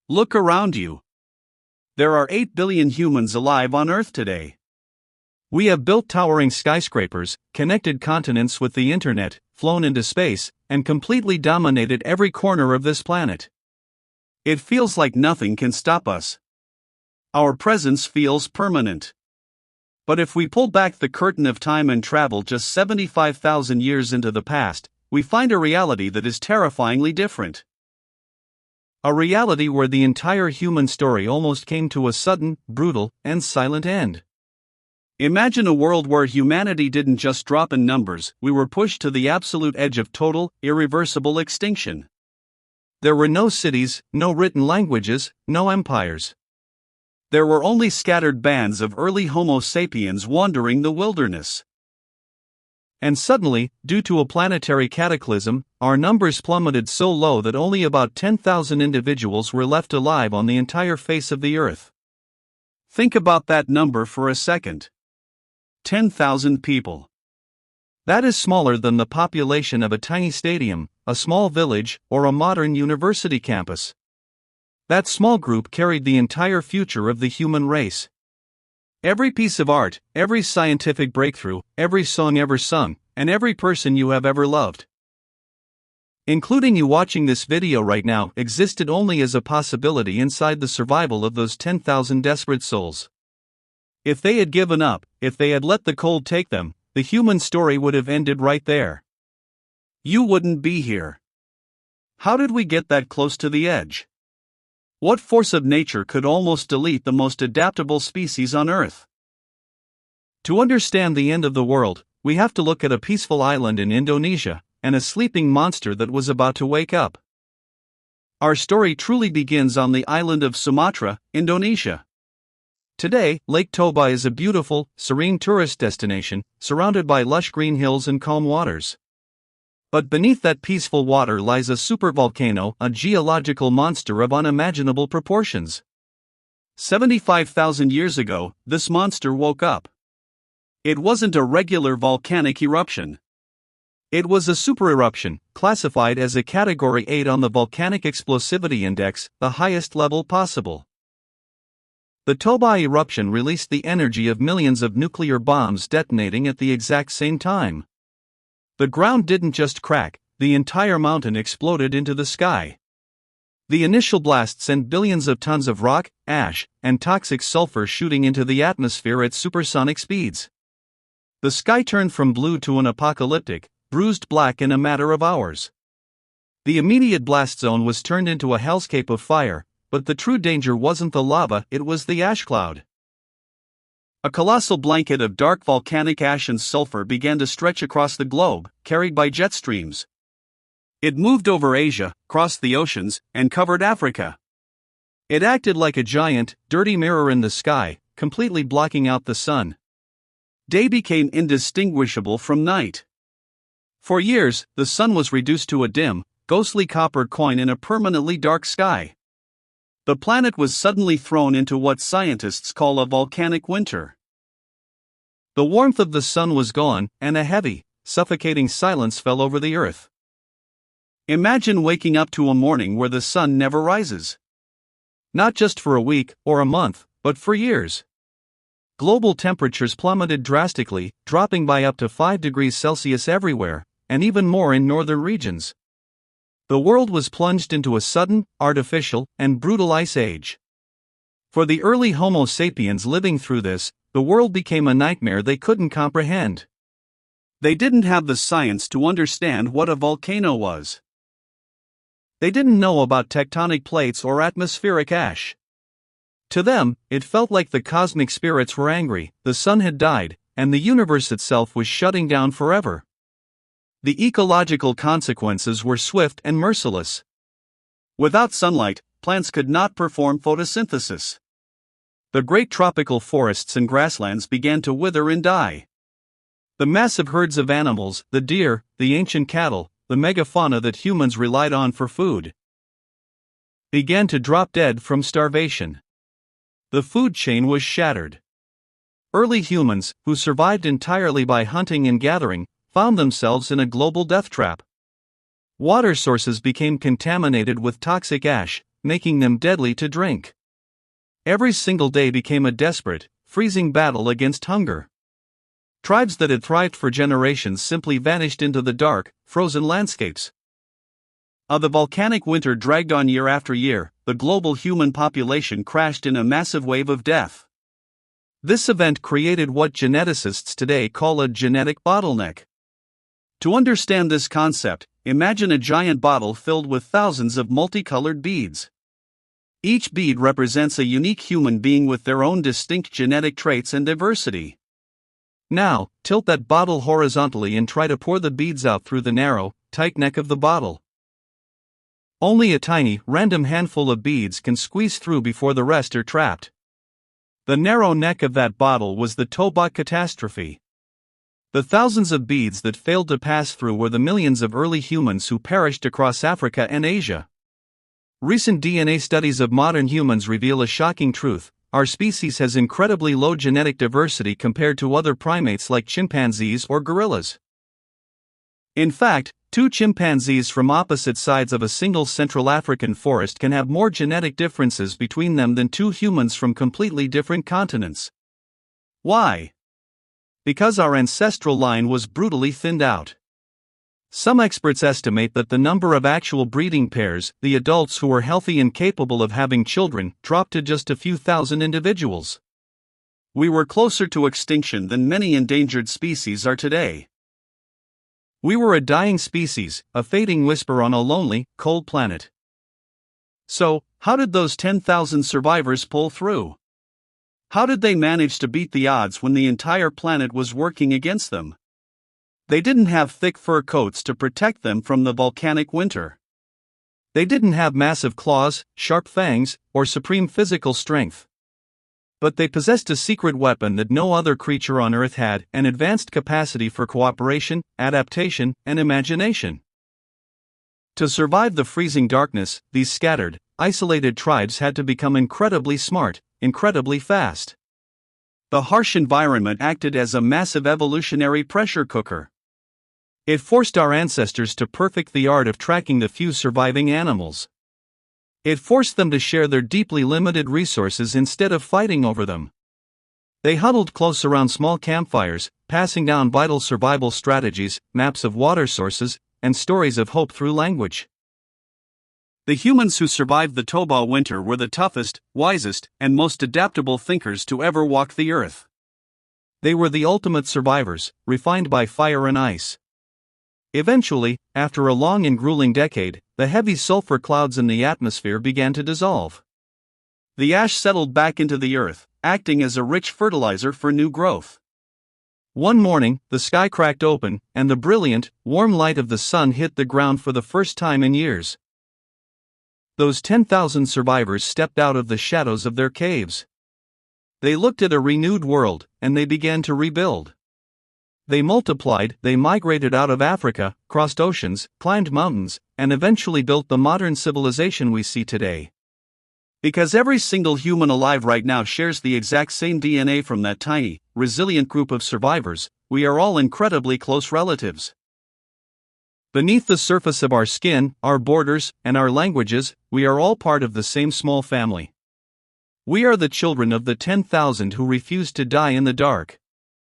Look around you. There are 8 billion humans alive on Earth today. We have built towering skyscrapers, connected continents with the internet, flown into space, and completely dominated every corner of this planet. It feels like nothing can stop us. Our presence feels permanent. But if we pull back the curtain of time and travel just 75,000 years into the past, we find a reality that is terrifyingly different. A reality where the entire human story almost came to a sudden, brutal, and silent end. Imagine a world where humanity didn't just drop in numbers, we were pushed to the absolute edge of total, irreversible extinction. There were no cities, no written languages, no empires. There were only scattered bands of early Homo sapiens wandering the wilderness. And suddenly, due to a planetary cataclysm, our numbers plummeted so low that only about 10,000 individuals were left alive on the entire face of the Earth. Think about that number for a second. 10,000 people. That is smaller than the population of a tiny stadium, a small village, or a modern university campus. That small group carried the entire future of the human race. Every piece of art, every scientific breakthrough, every song ever sung, and every person you have ever loved, including you watching this video right now, existed only as a possibility inside the survival of those 10,000 desperate souls. If they had given up, if they had let the cold take them, the human story would have ended right there. You wouldn't be here. How did we get that close to the edge? What force of nature could almost delete the most adaptable species on Earth? To understand the end of the world, we have to look at a peaceful island in Indonesia, and a sleeping monster that was about to wake up. Our story truly begins on the island of Sumatra, Indonesia. Today, Lake Toba is a beautiful, serene tourist destination, surrounded by lush green hills and calm waters. But beneath that peaceful water lies a supervolcano, a geological monster of unimaginable proportions. 75,000 years ago, this monster woke up. It wasn't a regular volcanic eruption. It was a super-eruption, classified as a Category 8 on the Volcanic Explosivity Index, the highest level possible. The Toba eruption released the energy of millions of nuclear bombs detonating at the exact same time. The ground didn't just crack, the entire mountain exploded into the sky. The initial blast sent billions of tons of rock, ash, and toxic sulfur shooting into the atmosphere at supersonic speeds. The sky turned from blue to an apocalyptic, bruised black in a matter of hours. The immediate blast zone was turned into a hellscape of fire, but the true danger wasn't the lava, it was the ash cloud. A colossal blanket of dark volcanic ash and sulfur began to stretch across the globe, carried by jet streams. It moved over Asia, crossed the oceans, and covered Africa. It acted like a giant, dirty mirror in the sky, completely blocking out the sun. Day became indistinguishable from night. For years, the sun was reduced to a dim, ghostly copper coin in a permanently dark sky. The planet was suddenly thrown into what scientists call a volcanic winter. The warmth of the sun was gone, and a heavy, suffocating silence fell over the Earth. Imagine waking up to a morning where the sun never rises. Not just for a week or a month, but for years. Global temperatures plummeted drastically, dropping by up to 5 degrees Celsius everywhere, and even more in northern regions. The world was plunged into a sudden, artificial, and brutal ice age. For the early Homo sapiens living through this, the world became a nightmare they couldn't comprehend. They didn't have the science to understand what a volcano was. They didn't know about tectonic plates or atmospheric ash. To them, it felt like the cosmic spirits were angry, the sun had died, and the universe itself was shutting down forever. The ecological consequences were swift and merciless. Without sunlight, plants could not perform photosynthesis. The great tropical forests and grasslands began to wither and die. The massive herds of animals, the deer, the ancient cattle, the megafauna that humans relied on for food, began to drop dead from starvation. The food chain was shattered. Early humans, who survived entirely by hunting and gathering, found themselves in a global death trap. Water sources became contaminated with toxic ash, making them deadly to drink. Every single day became a desperate, freezing battle against hunger. Tribes that had thrived for generations simply vanished into the dark, frozen landscapes. The volcanic winter dragged on year after year. The global human population crashed in a massive wave of death. This event created what geneticists today call a genetic bottleneck. To understand this concept, imagine a giant bottle filled with thousands of multicolored beads. Each bead represents a unique human being with their own distinct genetic traits and diversity. Now, tilt that bottle horizontally and try to pour the beads out through the narrow, tight neck of the bottle. Only a tiny, random handful of beads can squeeze through before the rest are trapped. The narrow neck of that bottle was the Toba catastrophe. The thousands of beads that failed to pass through were the millions of early humans who perished across Africa and Asia. Recent DNA studies of modern humans reveal a shocking truth: our species has incredibly low genetic diversity compared to other primates like chimpanzees or gorillas. In fact, two chimpanzees from opposite sides of a single Central African forest can have more genetic differences between them than two humans from completely different continents. Why? Because our ancestral line was brutally thinned out. Some experts estimate that the number of actual breeding pairs, the adults who were healthy and capable of having children, dropped to just a few thousand individuals. We were closer to extinction than many endangered species are today. We were a dying species, a fading whisper on a lonely, cold planet. So, how did those 10,000 survivors pull through? How did they manage to beat the odds when the entire planet was working against them? They didn't have thick fur coats to protect them from the volcanic winter. They didn't have massive claws, sharp fangs, or supreme physical strength. But they possessed a secret weapon that no other creature on Earth had: an advanced capacity for cooperation, adaptation, and imagination. To survive the freezing darkness, these scattered, isolated tribes had to become incredibly smart, incredibly fast. The harsh environment acted as a massive evolutionary pressure cooker. It forced our ancestors to perfect the art of tracking the few surviving animals. It forced them to share their deeply limited resources instead of fighting over them. They huddled close around small campfires, passing down vital survival strategies, maps of water sources, and stories of hope through language. The humans who survived the Toba winter were the toughest, wisest, and most adaptable thinkers to ever walk the earth. They were the ultimate survivors, refined by fire and ice. Eventually, after a long and grueling decade, the heavy sulfur clouds in the atmosphere began to dissolve. The ash settled back into the earth, acting as a rich fertilizer for new growth. One morning, the sky cracked open, and the brilliant, warm light of the sun hit the ground for the first time in years. Those 10,000 survivors stepped out of the shadows of their caves. They looked at a renewed world, and they began to rebuild. They multiplied, they migrated out of Africa, crossed oceans, climbed mountains, and eventually built the modern civilization we see today. Because every single human alive right now shares the exact same DNA from that tiny, resilient group of survivors, we are all incredibly close relatives. Beneath the surface of our skin, our borders, and our languages, we are all part of the same small family. We are the children of the 10,000 who refused to die in the dark.